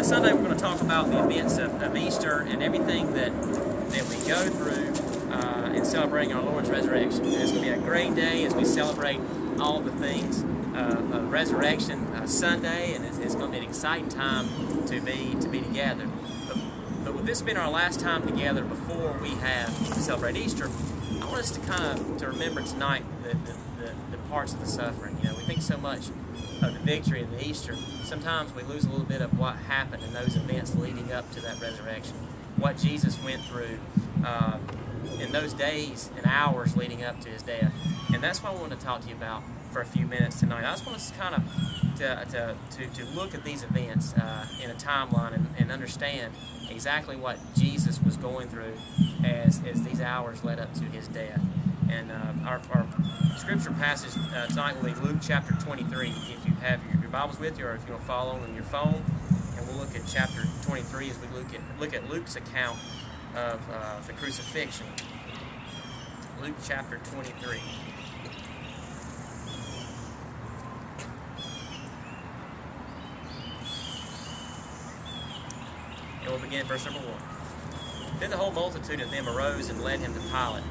Sunday we're going to talk about the events of Easter and everything that we go through in celebrating our Lord's resurrection. It's going to be a great day as we celebrate all the things of Resurrection Sunday, and it's going to be an exciting time to be together. But with this being our last time together before we celebrate Easter, I want us to remember tonight the parts of the suffering. You know, we think so much of the victory of the Easter. Sometimes we lose a little bit of what happened in those events leading up to that resurrection, what Jesus went through in those days and hours leading up to his death. And that's what I want to talk to you about for a few minutes tonight. I just want us to look at these events in a timeline and understand exactly what Jesus was going through as these hours led up to his death. And our scripture passage tonight will be Luke chapter 23. If you have your Bibles with you, or if you want to follow on your phone, and we'll look at chapter 23 as we look at Luke's account of the crucifixion. Luke chapter 23. And we'll begin at verse number 1. Then the whole multitude of them arose and led him to Pilate.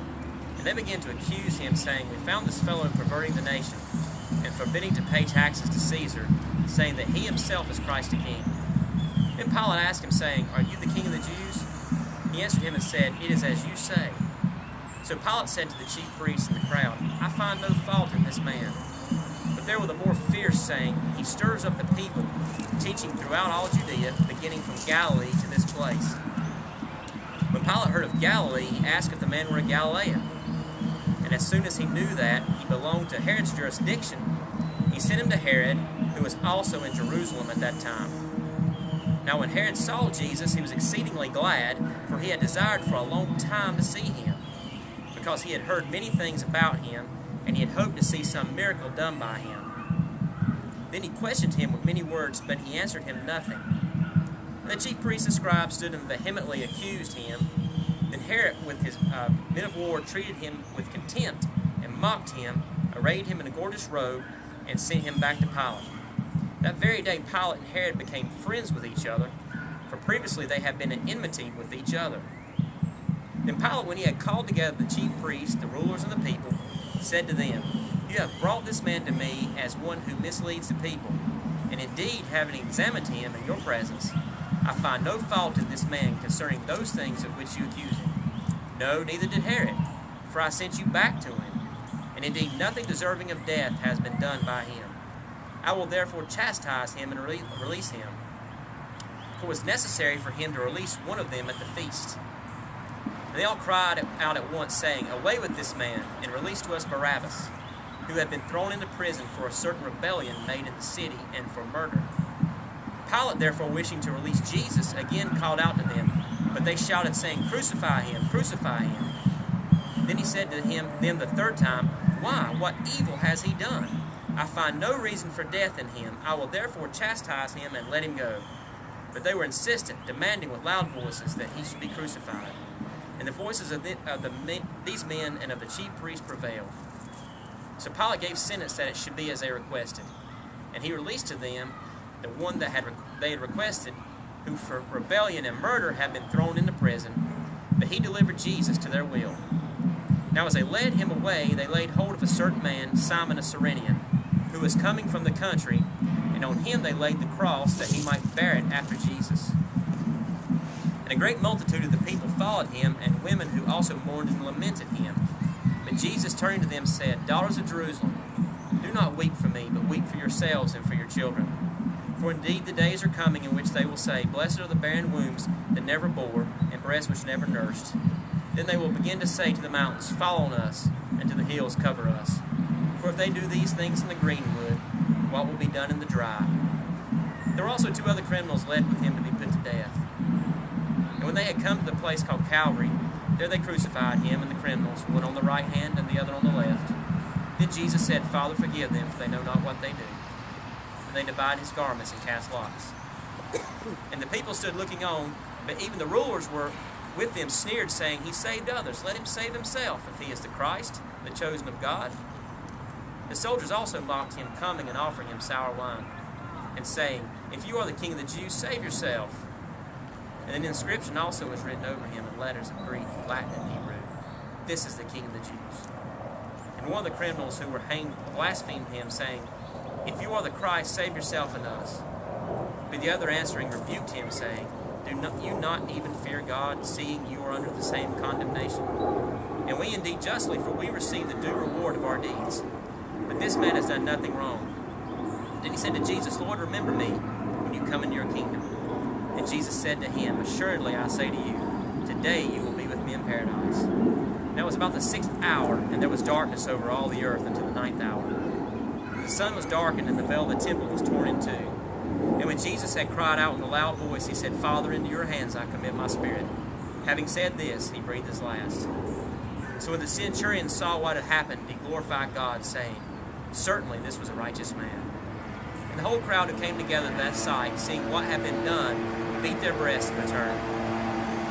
And they began to accuse him, saying, "We found this fellow perverting the nation, and forbidding to pay taxes to Caesar, saying that he himself is Christ the King." Then Pilate asked him, saying, "Are you the king of the Jews?" He answered him and said, "It is as you say." So Pilate said to the chief priests and the crowd, "I find no fault in this man." But there were the more fierce, saying, "He stirs up the people, teaching throughout all Judea, beginning from Galilee to this place." When Pilate heard of Galilee, he asked if the man were a Galilean. And as soon as he knew that he belonged to Herod's jurisdiction, he sent him to Herod, who was also in Jerusalem at that time. Now when Herod saw Jesus, he was exceedingly glad, for he had desired for a long time to see him, because he had heard many things about him, and he had hoped to see some miracle done by him. Then he questioned him with many words, but he answered him nothing. And the chief priests and scribes stood and vehemently accused him. Then Herod, with his men of war, treated him with contempt and mocked him, arrayed him in a gorgeous robe, and sent him back to Pilate. That very day Pilate and Herod became friends with each other, for previously they had been in enmity with each other. Then Pilate, when he had called together the chief priests, the rulers, and the people, said to them, "You have brought this man to me as one who misleads the people. And indeed, having examined him in your presence, I find no fault in this man concerning those things of which you accuse him. No, neither did Herod, for I sent you back to him. And indeed, nothing deserving of death has been done by him. I will therefore chastise him and release him. For it was necessary for him to release one of them at the feast." And they all cried out at once, saying, "Away with this man, and release to us Barabbas, who had been thrown into prison for a certain rebellion made in the city, and for murder." Pilate, therefore, wishing to release Jesus, again called out to them, but they shouted, saying, "Crucify him, crucify him." Then he said to them the third time, "Why, what evil has he done? I find no reason for death in him. I will therefore chastise him and let him go." But they were insistent, demanding with loud voices that he should be crucified. And the voices of these men and of the chief priests prevailed. So Pilate gave sentence that it should be as they requested. And he released to them the one that they had requested, who for rebellion and murder had been thrown into prison. But he delivered Jesus to their will. Now as they led him away, they laid hold of a certain man, Simon a Cyrenian, who was coming from the country, and on him they laid the cross, that he might bear it after Jesus. And a great multitude of the people followed him, and women who also mourned and lamented him. But Jesus, turning to them, said, "Daughters of Jerusalem, do not weep for me, but weep for yourselves and for your children. For indeed the days are coming in which they will say, 'Blessed are the barren wombs that never bore, and breasts which never nursed.' Then they will begin to say to the mountains, 'Fall on us,' and to the hills, 'Cover us.' For if they do these things in the greenwood, what will be done in the dry?" There were also two other criminals led with him to be put to death. And when they had come to the place called Calvary, there they crucified him and the criminals, one on the right hand and the other on the left. Then Jesus said, "Father, forgive them, for they know not what they do." And they divided his garments and cast lots. And the people stood looking on, but even the rulers were with them sneered, saying, "He saved others, let him save himself, if he is the Christ, the chosen of God." The soldiers also mocked him, coming and offering him sour wine, and saying, If you are the king of the Jews, save yourself. And an inscription also was written over him in letters of Greek, Latin, and Hebrew. This is the king of the Jews. And one of the criminals who were hanged blasphemed him, saying, If you are the Christ, save yourself and us. But the other answering rebuked him, saying, Do you not even fear God, seeing you are under the same condemnation? And we indeed justly, for we receive the due reward of our deeds. But this man has done nothing wrong. Then he said to Jesus, Lord, remember me when you come into your kingdom. And Jesus said to him, Assuredly I say to you, today you will be with me in paradise. Now it was about the 6th hour, and there was darkness over all the earth until the 9th hour. The sun was darkened, and the veil of the temple was torn in two. And when Jesus had cried out with a loud voice, he said, Father, into your hands I commit my spirit. Having said this, he breathed his last. So when the centurion saw what had happened, he glorified God, saying, Certainly this was a righteous man. And the whole crowd who came together at that sight, seeing what had been done, beat their breasts in return.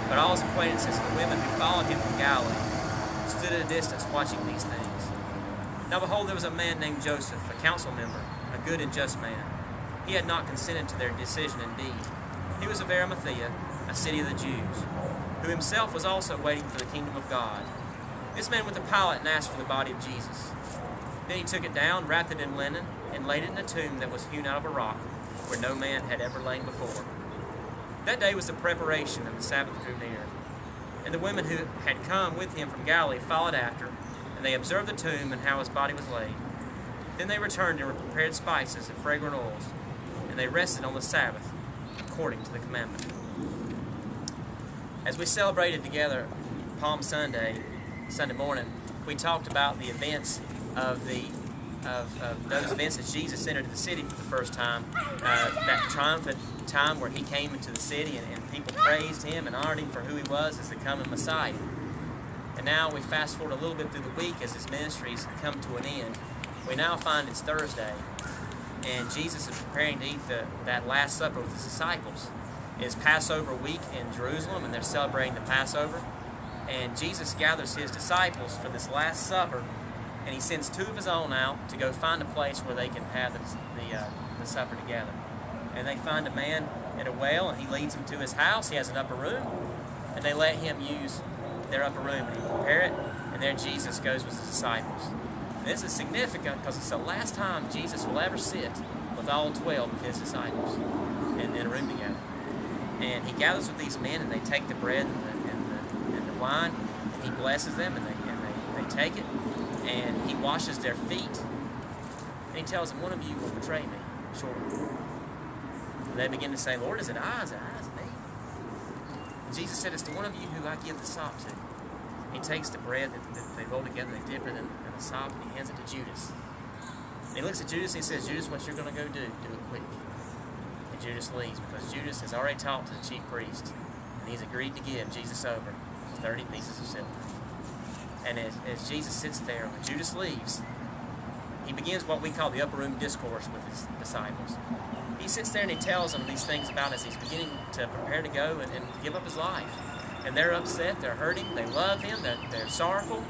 But all his acquaintances and the women who followed him from Galilee stood at a distance watching these things. Now behold, there was a man named Joseph, a council member, a good and just man. He had not consented to their decision indeed. He was of Arimathea, a city of the Jews, who himself was also waiting for the kingdom of God. This man went to Pilate and asked for the body of Jesus. Then he took it down, wrapped it in linen, and laid it in a tomb that was hewn out of a rock, where no man had ever lain before. That day was the preparation, and the Sabbath drew near. And the women who had come with him from Galilee followed after, and they observed the tomb and how his body was laid. Then they returned and prepared spices and fragrant oils, and they rested on the Sabbath, according to the commandment. As we celebrated together Palm Sunday morning, we talked about the events of those events as Jesus entered the city for the first time, that triumphant time where he came into the city and people praised him and honored him for who he was as the coming Messiah. And now we fast forward a little bit through the week as his ministries come to an end. We now find it's Thursday, and Jesus is preparing to eat that Last Supper with his disciples. It's Passover week in Jerusalem, and they're celebrating the Passover. And Jesus gathers his disciples for this Last Supper, and he sends 2 of his own out to go find a place where they can have the supper together. And they find a man at a well, and he leads them to his house. He has an upper room, and they let him use their upper room, and he prepare it, and there Jesus goes with his disciples. And this is significant because it's the last time Jesus will ever sit with all 12 of his disciples in a room together. And he gathers with these men, and they take the bread and the wine, and he blesses them, and they take it, and he washes their feet, and he tells them, one of you will betray me shortly. And they begin to say, Lord, is it I? Is it me? And Jesus said, it's to one of you who I give the sop to. He takes the bread that they roll together, they dip it in the sop, and he hands it to Judas. And he looks at Judas and he says, Judas, what you're going to go do it quick. And Judas leaves because Judas has already talked to the chief priest, and he's agreed to give Jesus over for 30 pieces of silver. And as Jesus sits there, when Judas leaves, he begins what we call the upper room discourse with his disciples. He sits there and he tells them these things about as he's beginning to prepare to go and give up his life. And they're upset, they're hurting, they love him, they're sorrowful.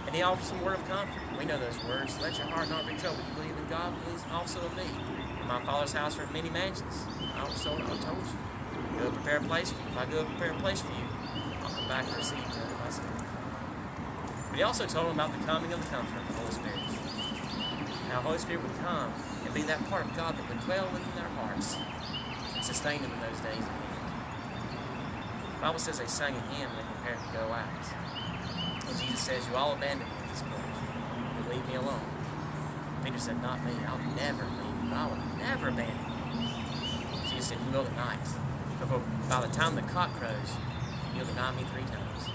And he offers them a word of comfort. We know those words. Let your heart not be troubled. You believe in God, believe also in me. In my Father's house are many mansions. I also told you. Go prepare a place for you. If I go prepare a place for you, I'll come back and receive you into myself. But he also told them about the coming of the Comforter, the Holy Spirit. Now the Holy Spirit would come and be that part of God that would dwell within their hearts and sustain them in those days ahead. The Bible says they sang a hymn and they prepared to go out. And Jesus says, you all abandon me at this point. You leave me alone. Peter said, not me. I'll never leave you. I will never abandon you. Jesus said, you will tonight. But by the time the cock crows, you'll deny me 3 times.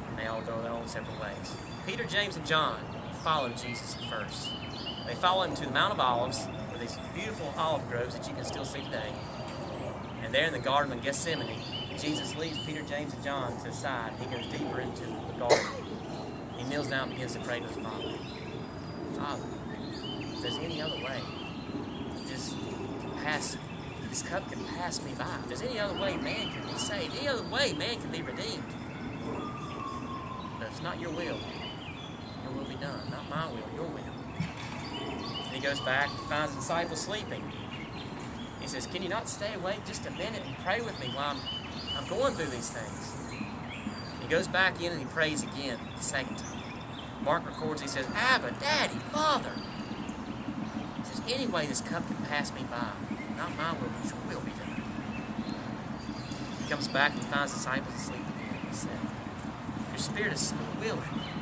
And they all go their own separate ways. Peter, James, and John followed Jesus at first. They followed him to the Mount of Olives, with these beautiful olive groves that you can still see today. And there in the Garden of Gethsemane, Jesus leaves Peter, James, and John to the side. He goes deeper into the garden. He kneels down and begins to pray to his Father. Father, if there's any other way, this cup can pass me by. If there's any other way man can be saved, any other way man can be redeemed. But if it's not your will be done. Not my will, your will. And he goes back and finds the disciples sleeping. He says, can you not stay awake just a minute and pray with me while I'm going through these things? He goes back in and he prays again, the second time. Mark records, he says, Abba, Daddy, Father. He says, any way this cup can pass me by, not my will, but your will be done. He comes back and he finds the disciples asleep again. He said, your spirit is so willing,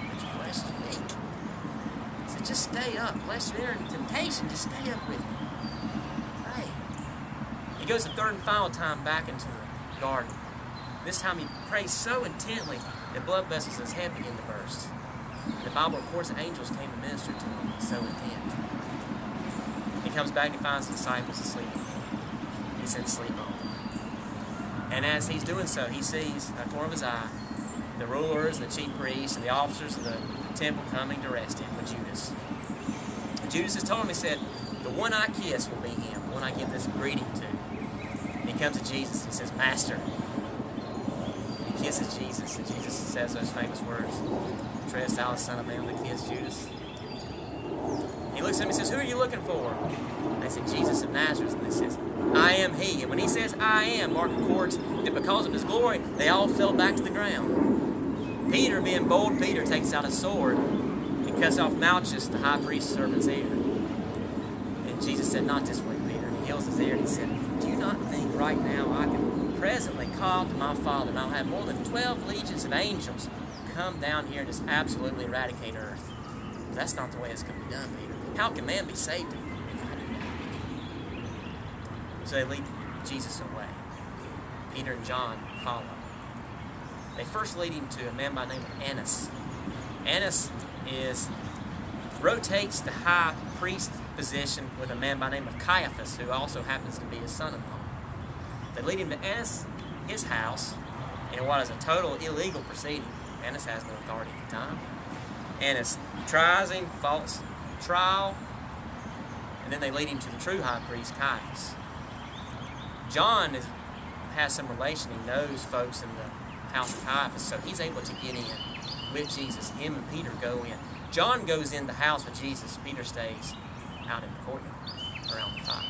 but your flesh is weak. He said, just stay up. Unless you're in temptation, just stay up with me. Pray. He goes the third and final time back into the garden. This time he prays so intently that blood vessels in his head begin to burst. The Bible records that angels came to minister to him. So intent. He comes back and he finds the disciples asleep. He's in sleep mode. And as he's doing so, he sees, out of the corner of his eye, the rulers, the chief priests, and the officers of the temple coming to arrest him with Judas. And Judas has told him, he said, the one I kiss will be him, the one I give this greeting to. And he comes to Jesus and he says, Master. And he kisses Jesus, and Jesus says those famous words, Trust thou the Son of Man with a kiss, Judas. He looks at him and says, who are you looking for? And they said, Jesus of Nazareth. And they says, I am he. And when he says, I am, Mark records that because of his glory, they all fell back to the ground. Peter, being bold Peter, takes out a sword and cuts off Malchus, the high priest's servant's ear. And Jesus said, not this way, Peter. And he heals his ear and he said, do you not think right now I can presently call to my Father and I'll have more than 12 legions of angels come down here and just absolutely eradicate earth? That's not the way it's going to be done, Peter. How can man be saved if I do that? So they lead Jesus away. Peter and John follow. They first lead him to a man by the name of Annas. Annas rotates the high priest position with a man by the name of Caiaphas, who also happens to be his son-in-law. They lead him to Annas, his house, in what is a total illegal proceeding. Annas has no authority at the time. Annas tries him, false trial, and then they lead him to the true high priest, Caiaphas. John has some relation. He knows folks in the house of Caiaphas, so he's able to get in with Jesus. Him and Peter go in. John goes in the house with Jesus. Peter stays out in the courtyard around the fire.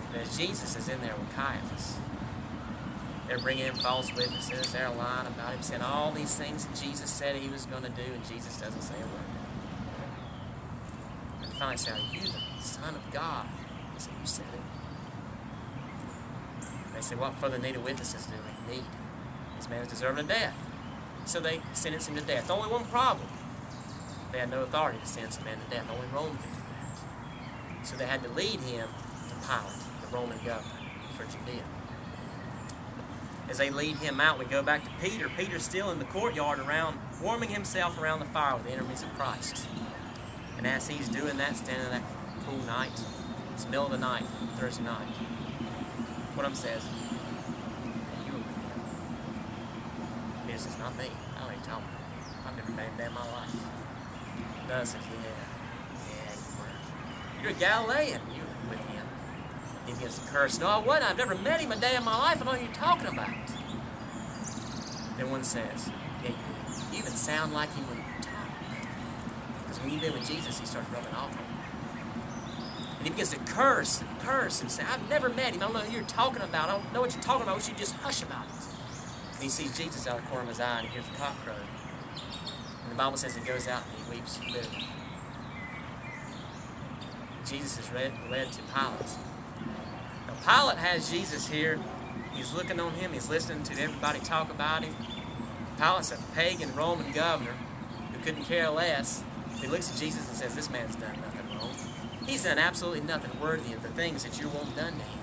And as Jesus is in there with Caiaphas, they're bringing in false witnesses. They're lying about him, saying all these things that Jesus said he was going to do, and Jesus doesn't say a word. And finally say, are you the Son of God? He said, you said it. They say, what further need of witnesses do we need? This man is deserving of death. So they sentence him to death. Only one problem. They had no authority to sentence a man to death. Only Rome could do that. So they had to lead him to Pilate, the Roman governor for Judea. As they lead him out, we go back to Peter. Peter's still in the courtyard warming himself around the fire with the enemies of Christ. And as he's doing that, standing in that cool night, it's the middle of the night, Thursday night, one of them says, you were with him. Peter says, not me. I already told him. I've never met him a day in my life. Another says, yeah, you were. You're a Galilean. You were with him. He begins to curse. No, I wasn't. I've never met him a day in my life. I don't know what you're talking about. Then one says, yeah, you do. You even sound like him when you talk. Because when you've been with Jesus, he starts rubbing off on you. And he begins to curse and say, I've never met him. I don't know what you're talking about. I don't know what you're talking about. I wish you'd just hush about it. And he sees Jesus out of the corner of his eye and he hears the cock crow. And the Bible says he goes out and he weeps bitterly. Jesus is led to Pilate. Now Pilate has Jesus here. He's looking on him. He's listening to everybody talk about him. Pilate's a pagan Roman governor who couldn't care less. He looks at Jesus and says, this man's done nothing wrong. He's done absolutely nothing worthy of the things that you want done to him.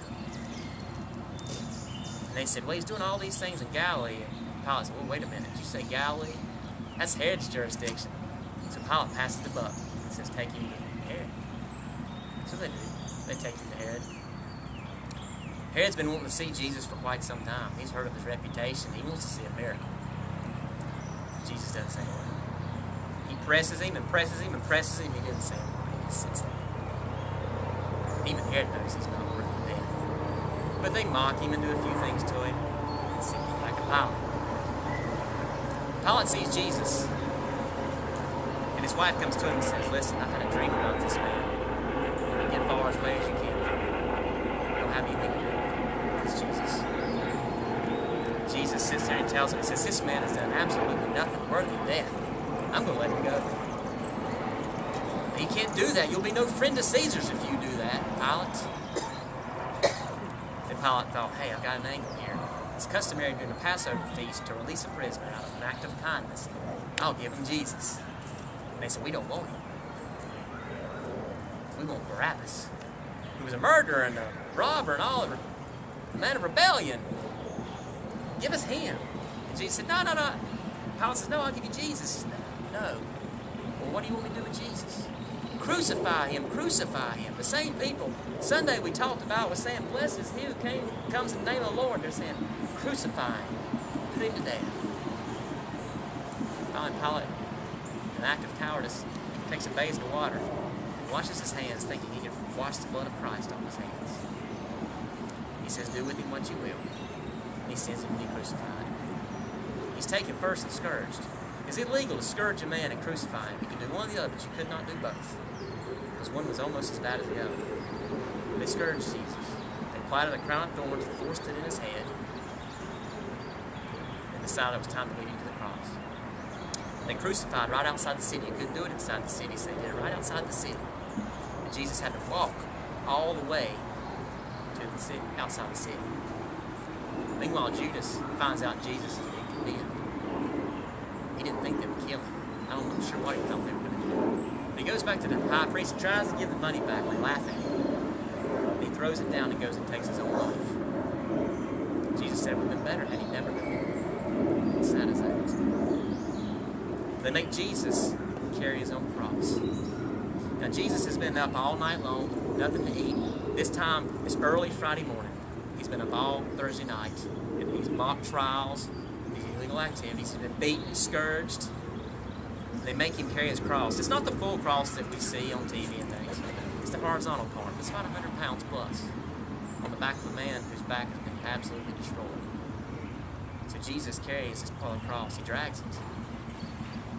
And they said, well, he's doing all these things in Galilee. And Pilate said, well, wait a minute. Did you say Galilee? That's Herod's jurisdiction. So Pilate passes the buck and says, take him to Herod. So they do. They take him to Herod. Herod's been wanting to see Jesus for quite some time. He's heard of his reputation. He wants to see a miracle. Jesus doesn't say a word. He presses him and presses him and presses him. He didn't say a word. He just sits there. Even Herod knows he's not worthy of death. But they mock him and do a few things to him and send him back to Pilate. Pilate sees Jesus. And his wife comes to him and says, listen, I've had a dream about this man. get far as away as you can. You don't have anything to do with it. It's Jesus. Jesus sits there and tells him, he says, this man has done absolutely nothing worthy of death. I'm going to let him go. But he can't do that. You'll be no friend of Caesar's if you do that, Pilate. Then Pilate thought, hey, I've got an angle here. It's customary during the Passover feast to release a prisoner out of an act of kindness. I'll give him Jesus. And they said, we don't want him. We want Barabbas. He was a murderer and a robber and all, a man of rebellion. Give us him. And Jesus said, no, no, no. Pilate says, no, I'll give you Jesus. No. Well, what do you want me to do with Jesus? Crucify him, crucify him. The same people Sunday we talked about was saying, blessed is he who comes in the name of the Lord. They're saying, crucify him, put him to death. Finally, Pilate, in an act of cowardice, takes a basin of water, washes his hands, thinking he can wash the blood of Christ off his hands. He says, do with him what you will. And he sends him to be crucified. He's taken first and scourged. It's illegal to scourge a man and crucify him. You could do one or the other, but you could not do both. Because one was almost as bad as the other. They scourged Jesus. They planted a crown of thorns, forced it in his head, and decided it was time to lead him to the cross. They crucified right outside the city. You couldn't do it inside the city, so they did it right outside the city. And Jesus had to walk all the way to the city, outside the city. Meanwhile, Judas finds out Jesus is being condemned. He didn't think they would kill him. I'm not sure what he thought they were going to do. But he goes back to the high priest and tries to give the money back. They laugh at him. And he throws it down and goes and takes his own life. Jesus said it would have been better had he never been. As sad as that is. They make Jesus carry his own cross. Now Jesus has been up all night long, nothing to eat. This time, it's early Friday morning. He's been up all Thursday night in these mock trials, these illegal activities. He's been beaten, scourged. They make him carry his cross. It's not the full cross that we see on TV and things. It's the horizontal part. It's about 100 pounds plus on the back of a man whose back has been absolutely destroyed. So Jesus carries this part of the cross. He drags it.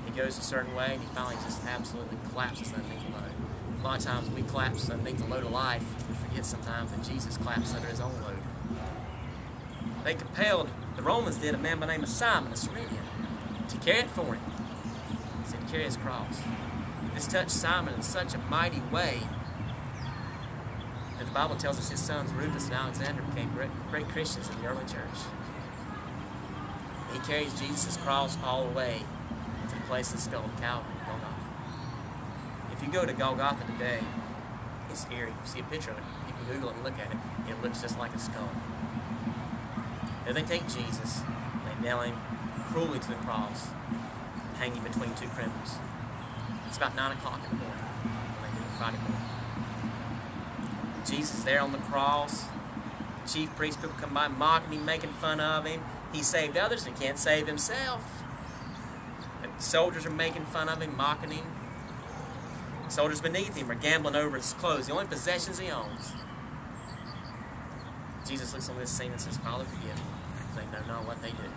He goes a certain way, and he finally just absolutely collapses underneath the load. A lot of times we collapse underneath the load of life. We forget sometimes that Jesus collapsed under his own load. They compelled, the Romans did, a man by the name of Simon, a Cyrenian, to carry it for him. He said, carry his cross. This touched Simon in such a mighty way that the Bible tells us his sons Rufus and Alexander became great Christians in the early church. He carries Jesus' cross all the way to the place that's called Calvary, Golgotha. If you go to Golgotha today, it's eerie. You see a picture of it. You can Google it and look at it. It looks just like a skull. Then they take Jesus, they nail him cruelly to the cross, hanging between two criminals. It's about 9 o'clock in the morning when they do it Friday morning. Jesus is there on the cross. The chief priest people come by mocking him, making fun of him. He saved others and can't save himself. The soldiers are making fun of him, mocking him. The soldiers beneath him are gambling over his clothes, the only possessions he owns. Jesus looks on this scene and says, Father, forgive them. They know not what they do.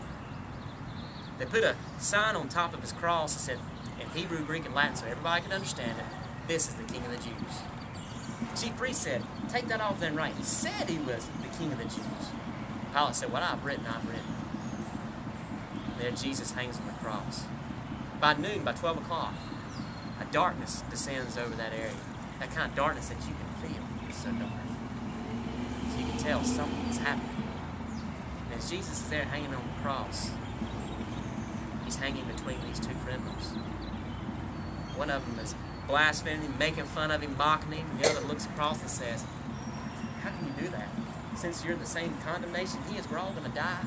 They put a sign on top of his cross that said, in Hebrew, Greek, and Latin, so everybody could understand it, this is the King of the Jews. The chief priest said, take that off then right. He said he was the King of the Jews. Pilate said, what I've written, I've written. There Jesus hangs on the cross. By noon, by 12 o'clock, a darkness descends over that area. That kind of darkness that you can feel. It's so dark. So you can tell something is happening. And as Jesus is there hanging on the cross, he's hanging between these two criminals. One of them is blaspheming him, making fun of him, mocking him. And the other looks across and says, how can you do that? Since you're the same condemnation he is, we're all going to die.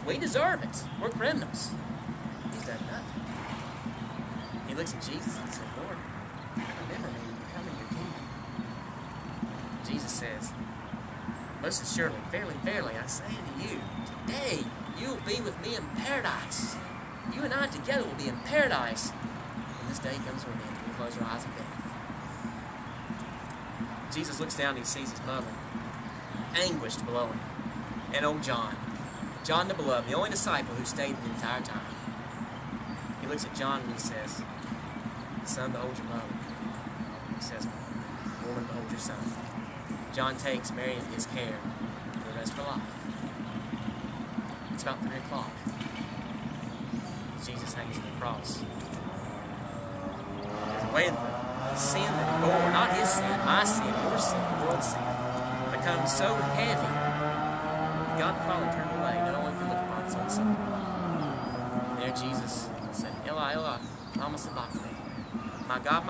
We deserve it. We're criminals. He's done nothing. He looks at Jesus and says, Lord, remember me when you come in your kingdom. Jesus says, most assuredly, verily, verily, I say to you, today you will be with me in paradise. You and I together will be in paradise. When this day comes to an end, we close our eyes in death. Jesus looks down and he sees his mother, anguished below him, and old John, John the beloved, the only disciple who stayed the entire time. He looks at John and he says, son, behold your mother. He says, woman, behold your son. John takes Mary into his care for the rest of her life. It's about 3 o'clock. Jesus hangs on the cross. The way the sin that he bore, not his sin, my sin, your sin, the world's sin, becomes so heavy that God the Father turned away. No one could look upon his own son. There Jesus said, Eli, Eli, lama sabachthani. My God,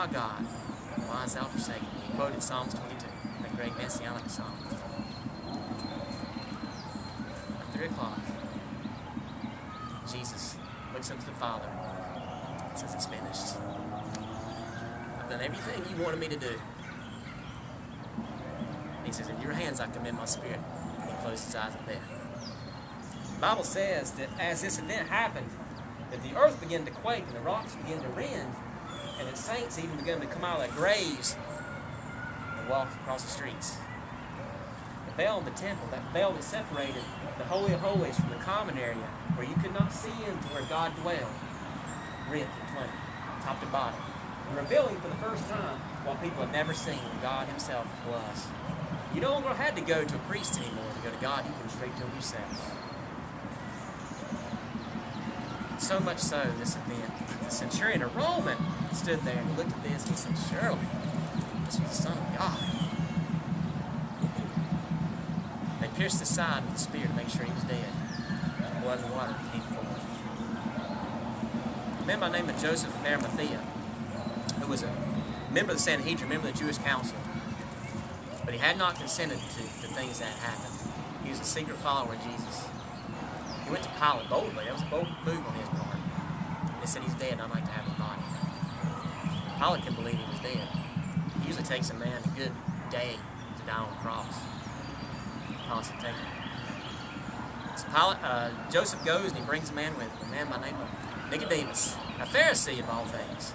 why hast thou forsaken me? He quoted Psalms 22, that great messianic psalm. At 3 o'clock, Jesus looks up to the Father and says, it's finished. I've done everything you wanted me to do. He says, in your hands I commend my spirit. And he closed his eyes at death. The Bible says that as this event happened, that the earth began to quake and the rocks began to rend, and that saints even began to come out of their graves and walk across the streets. The veil in the temple, that veil that separated the Holy of Holies from the common area, where you could not see into where God dwelled, ripped in twain, top to bottom, and revealing for the first time what people had never seen where God himself was. You no longer had to go to a priest anymore to go to God. You could straight to him yourself. So much so, this event, the centurion, a Roman, stood there and he looked at this and he said, surely, this was the Son of God. They pierced his side with a spear to make sure he was dead. Blood and water came forth. A man by the name of Joseph of Arimathea, who was a member of the Sanhedrin, member of the Jewish council, but he had not consented to the things that happened. He was a secret follower of Jesus. He went to Pilate boldly. That was a bold move on his part. They said, he's dead, and I'd like to have his body. Pilate couldn't believe he was dead. It usually takes a man a good day to die on a cross. Pilate said, take him. So Joseph goes and he brings a man with him, a man by the name of Nicodemus, a Pharisee of all things,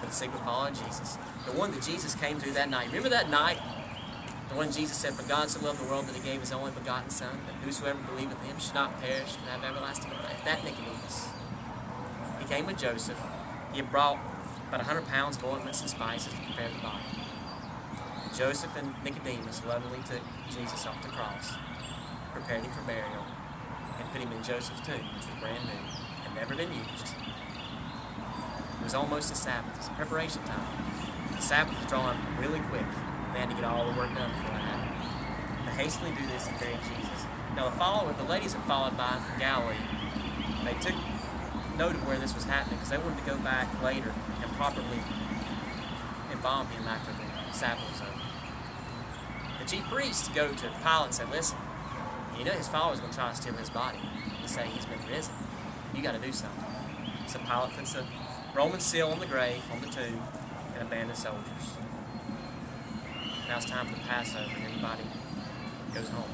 but a secret follower of Jesus. The one that Jesus came to that night. Remember that night? The one Jesus said, for God so loved the world that he gave his only begotten Son, that whosoever believeth him should not perish but have everlasting life. That Nicodemus. He came with Joseph. He had brought about 100 pounds of ointments and spices to prepare the body. Joseph and Nicodemus lovingly took Jesus off the cross, prepared him for burial, and put him in Joseph's tomb, which was brand new and never been used. It was almost a Sabbath. It was preparation time. The Sabbath was drawing really quick. They had to get all the work done before that happened. They hastily do this and bury Jesus. Now the ladies had followed by from Galilee. They took note of where this was happening because they wanted to go back later and properly embalm him after the Sabbath was over. The chief priests go to Pilate and say, listen, you know his followers are going to try to steal his body and say he's been risen. You got to do something. So Pilate puts a Roman seal on the grave, on the tomb, and abandons soldiers. Now it's time for the Passover and everybody goes home.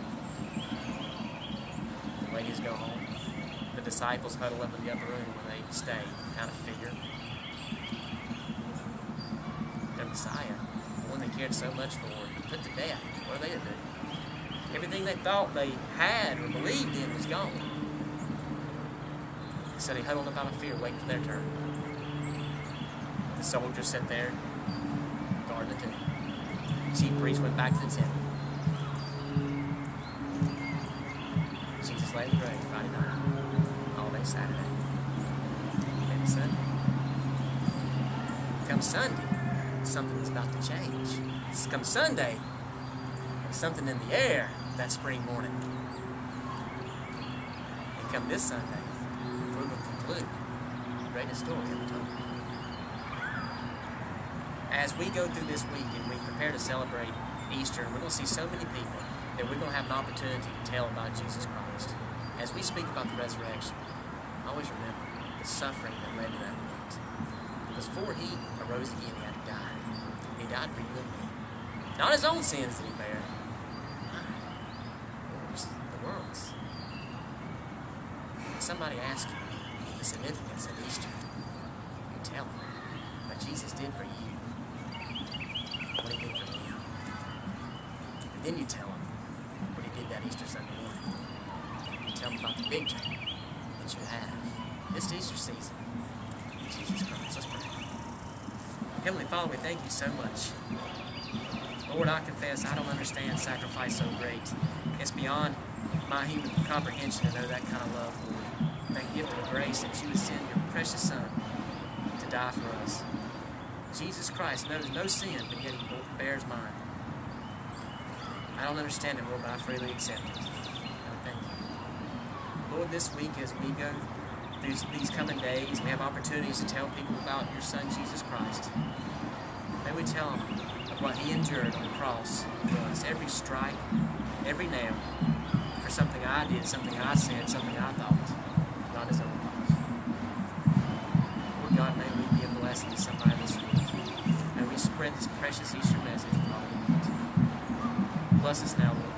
The ladies go home. The disciples huddle up in the upper room where they stay, kind of figure. Their Messiah, the one they cared so much for, put to death. What are they to do? Everything they thought they had or believed in was gone. So they huddled up out of fear, waiting for their turn. The soldiers sat there, guarding the tomb. The chief priest went back to the temple. Jesus lay in the grave Friday night, all day Saturday, and Sunday. Come Sunday, something was about to change. Come Sunday, something in the air that spring morning. And come this Sunday, we're going to conclude the greatest story ever told. As we go through this week and we prepare to celebrate Easter, we're going to see so many people that we're going to have an opportunity to tell about Jesus Christ. As we speak about the resurrection, always remember the suffering that led to that point. Because before he arose again, he had to die. He died for you and me. Not his own sins did he bear. Yours, the world's. If somebody asks you the significance of Easter, you tell them what Jesus did for you, what he did for me. And then you tell them what he did that Easter Sunday morning. You tell them about the victory that you have this Easter season. Jesus Christ, let's pray. Heavenly Father, we thank you so much Lord, I confess I don't understand sacrifice so great. It's beyond my human comprehension to know that kind of love, Lord. That gift of grace that you would send your precious Son to die for us. Jesus Christ knows no sin, but yet he bears mine. I don't understand it, Lord, but I freely accept it. I thank you. Lord, this week as we go through these coming days, we have opportunities to tell people about your Son, Jesus Christ. May we tell them of what he endured on the cross for us. Every stripe, every nail, for something I did, something I said, something I thought, not his own thoughts. Lord God, may we be a blessing to somebody this week. May we spread this precious Easter message for all we need. Bless us now, Lord.